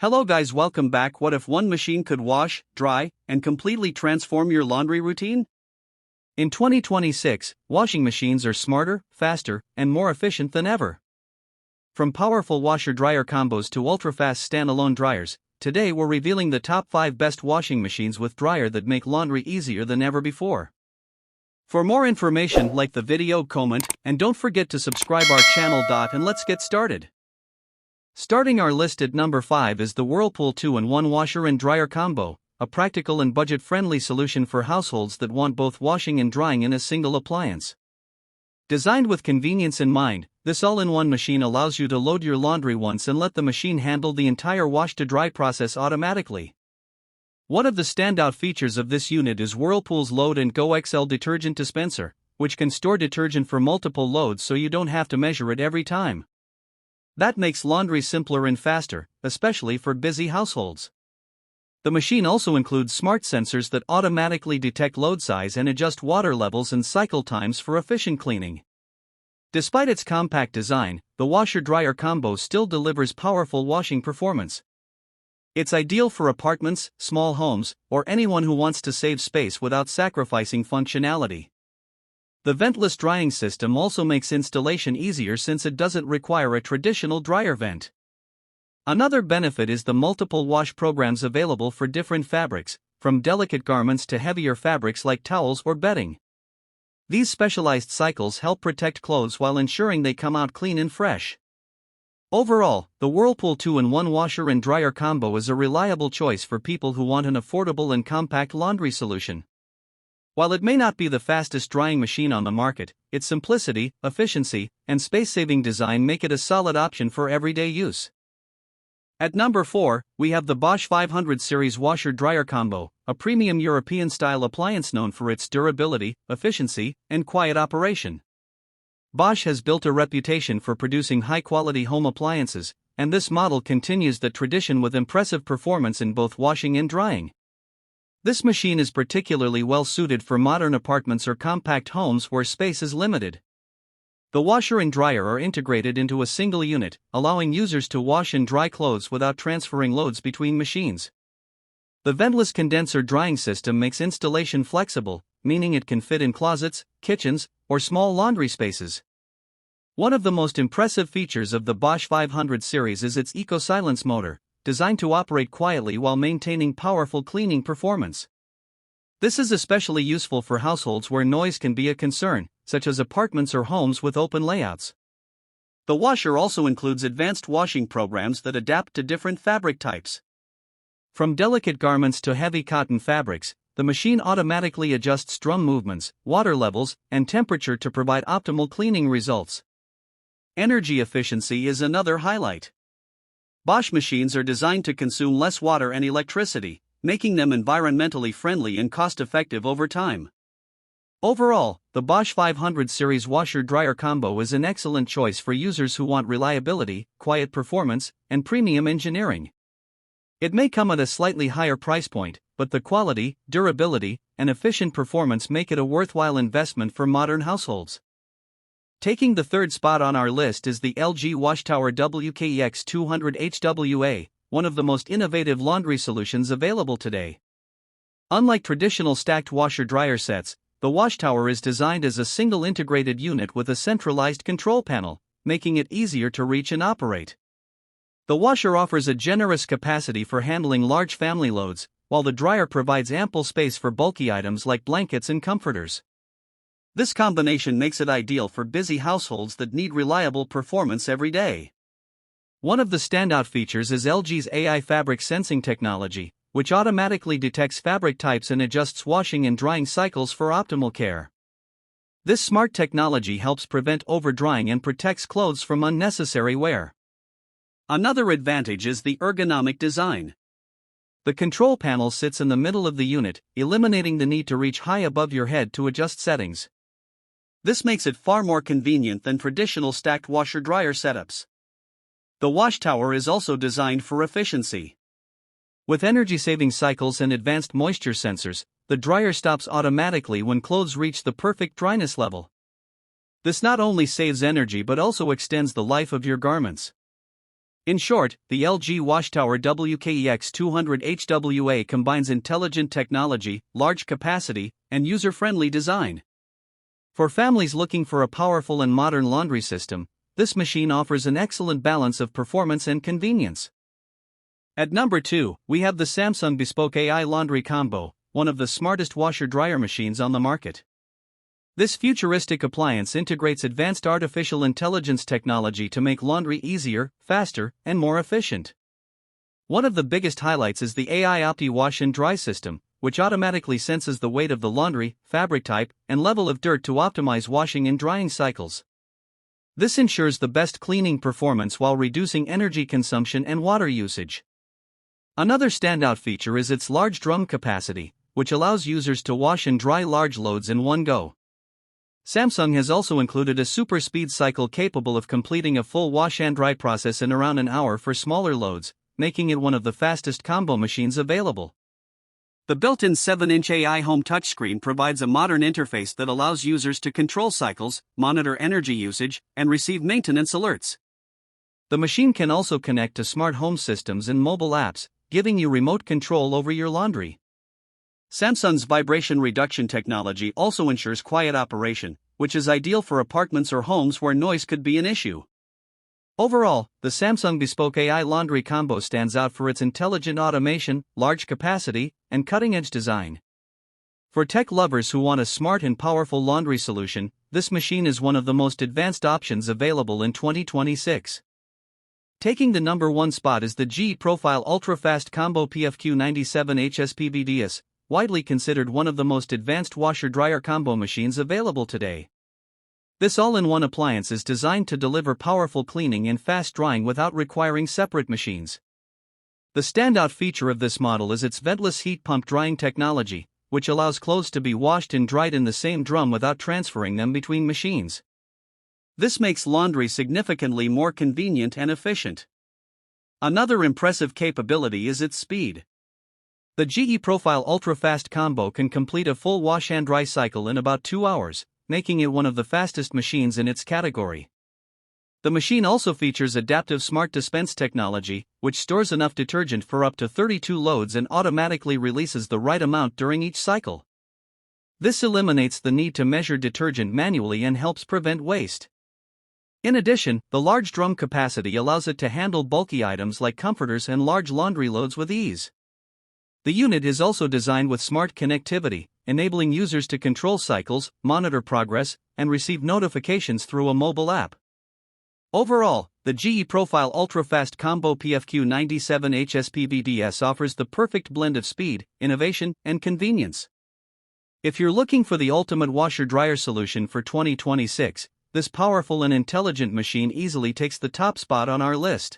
Hello guys, welcome back. What if one machine could wash, dry, and completely transform your laundry routine? In 2026, washing machines are smarter, faster, and more efficient than ever. From powerful washer-dryer combos to UltraFast standalone dryers, today we're revealing the top 5 best washing machines with dryer that make laundry easier than ever before. For more information, like the video, comment, and don't forget to subscribe our channel. And let's get started. Starting our list at number 5 is the Whirlpool 2-in-1 washer and dryer combo, a practical and budget-friendly solution for households that want both washing and drying in a single appliance. Designed with convenience in mind, this all-in-one machine allows you to load your laundry once and let the machine handle the entire wash-to-dry process automatically. One of the standout features of this unit is Whirlpool's Load and Go XL detergent dispenser, which can store detergent for multiple loads so you don't have to measure it every time. That makes laundry simpler and faster, especially for busy households. The machine also includes smart sensors that automatically detect load size and adjust water levels and cycle times for efficient cleaning. Despite its compact design, the washer-dryer combo still delivers powerful washing performance. It's ideal for apartments, small homes, or anyone who wants to save space without sacrificing functionality. The ventless drying system also makes installation easier since it doesn't require a traditional dryer vent. Another benefit is the multiple wash programs available for different fabrics, from delicate garments to heavier fabrics like towels or bedding. These specialized cycles help protect clothes while ensuring they come out clean and fresh. Overall, the Whirlpool 2-in-1 washer and dryer combo is a reliable choice for people who want an affordable and compact laundry solution. While it may not be the fastest drying machine on the market, its simplicity, efficiency, and space-saving design make it a solid option for everyday use. At number 4, we have the Bosch 500 series washer-dryer combo, a premium European-style appliance known for its durability, efficiency, and quiet operation. Bosch has built a reputation for producing high-quality home appliances, and this model continues that tradition with impressive performance in both washing and drying. This machine is particularly well suited for modern apartments or compact homes where space is limited. The washer and dryer are integrated into a single unit, allowing users to wash and dry clothes without transferring loads between machines. The ventless condenser drying system makes installation flexible, meaning it can fit in closets, kitchens, or small laundry spaces. One of the most impressive features of the Bosch 500 series is its eco-silence motor, designed to operate quietly while maintaining powerful cleaning performance. This is especially useful for households where noise can be a concern, such as apartments or homes with open layouts. The washer also includes advanced washing programs that adapt to different fabric types. From delicate garments to heavy cotton fabrics, the machine automatically adjusts drum movements, water levels, and temperature to provide optimal cleaning results. Energy efficiency is another highlight. Bosch machines are designed to consume less water and electricity, making them environmentally friendly and cost-effective over time. Overall, the Bosch 500 series washer-dryer combo is an excellent choice for users who want reliability, quiet performance, and premium engineering. It may come at a slightly higher price point, but the quality, durability, and efficient performance make it a worthwhile investment for modern households. Taking the third spot on our list is the LG WashTower WKEX200HWA, one of the most innovative laundry solutions available today. Unlike traditional stacked washer-dryer sets, the WashTower is designed as a single integrated unit with a centralized control panel, making it easier to reach and operate. The washer offers a generous capacity for handling large family loads, while the dryer provides ample space for bulky items like blankets and comforters. This combination makes it ideal for busy households that need reliable performance every day. One of the standout features is LG's AI fabric sensing technology, which automatically detects fabric types and adjusts washing and drying cycles for optimal care. This smart technology helps prevent overdrying and protects clothes from unnecessary wear. Another advantage is the ergonomic design. The control panel sits in the middle of the unit, eliminating the need to reach high above your head to adjust settings. This makes it far more convenient than traditional stacked washer-dryer setups. The WashTower is also designed for efficiency. With energy-saving cycles and advanced moisture sensors, the dryer stops automatically when clothes reach the perfect dryness level. This not only saves energy but also extends the life of your garments. In short, the LG WashTower WKEX200HWA combines intelligent technology, large capacity, and user-friendly design. For families looking for a powerful and modern laundry system, this machine offers an excellent balance of performance and convenience. At number 2, we have the Samsung Bespoke AI Laundry Combo, one of the smartest washer-dryer machines on the market. This futuristic appliance integrates advanced artificial intelligence technology to make laundry easier, faster, and more efficient. One of the biggest highlights is the AI Opti Wash and Dry system, which automatically senses the weight of the laundry, fabric type, and level of dirt to optimize washing and drying cycles. This ensures the best cleaning performance while reducing energy consumption and water usage. Another standout feature is its large drum capacity, which allows users to wash and dry large loads in one go. Samsung has also included a super speed cycle capable of completing a full wash and dry process in around an hour for smaller loads, making it one of the fastest combo machines available. The built-in 7-inch AI Home touchscreen provides a modern interface that allows users to control cycles, monitor energy usage, and receive maintenance alerts. The machine can also connect to smart home systems and mobile apps, giving you remote control over your laundry. Samsung's vibration reduction technology also ensures quiet operation, which is ideal for apartments or homes where noise could be an issue. Overall, the Samsung Bespoke AI Laundry Combo stands out for its intelligent automation, large capacity, and cutting-edge design. For tech lovers who want a smart and powerful laundry solution, this machine is one of the most advanced options available in 2026. Taking the number 1 spot is the GE Profile UltraFast Combo PFQ97HSPBDS, widely considered one of the most advanced washer-dryer combo machines available today. This all-in-one appliance is designed to deliver powerful cleaning and fast drying without requiring separate machines. The standout feature of this model is its ventless heat pump drying technology, which allows clothes to be washed and dried in the same drum without transferring them between machines. This makes laundry significantly more convenient and efficient. Another impressive capability is its speed. The GE Profile UltraFast Combo can complete a full wash and dry cycle in about 2 hours, making it one of the fastest machines in its category. The machine also features adaptive smart dispense technology, which stores enough detergent for up to 32 loads and automatically releases the right amount during each cycle. This eliminates the need to measure detergent manually and helps prevent waste. In addition, the large drum capacity allows it to handle bulky items like comforters and large laundry loads with ease. The unit is also designed with smart connectivity, enabling users to control cycles, monitor progress, and receive notifications through a mobile app. Overall, the GE Profile UltraFast Combo PFQ97HSPBDS offers the perfect blend of speed, innovation, and convenience. If you're looking for the ultimate washer-dryer solution for 2026, this powerful and intelligent machine easily takes the top spot on our list.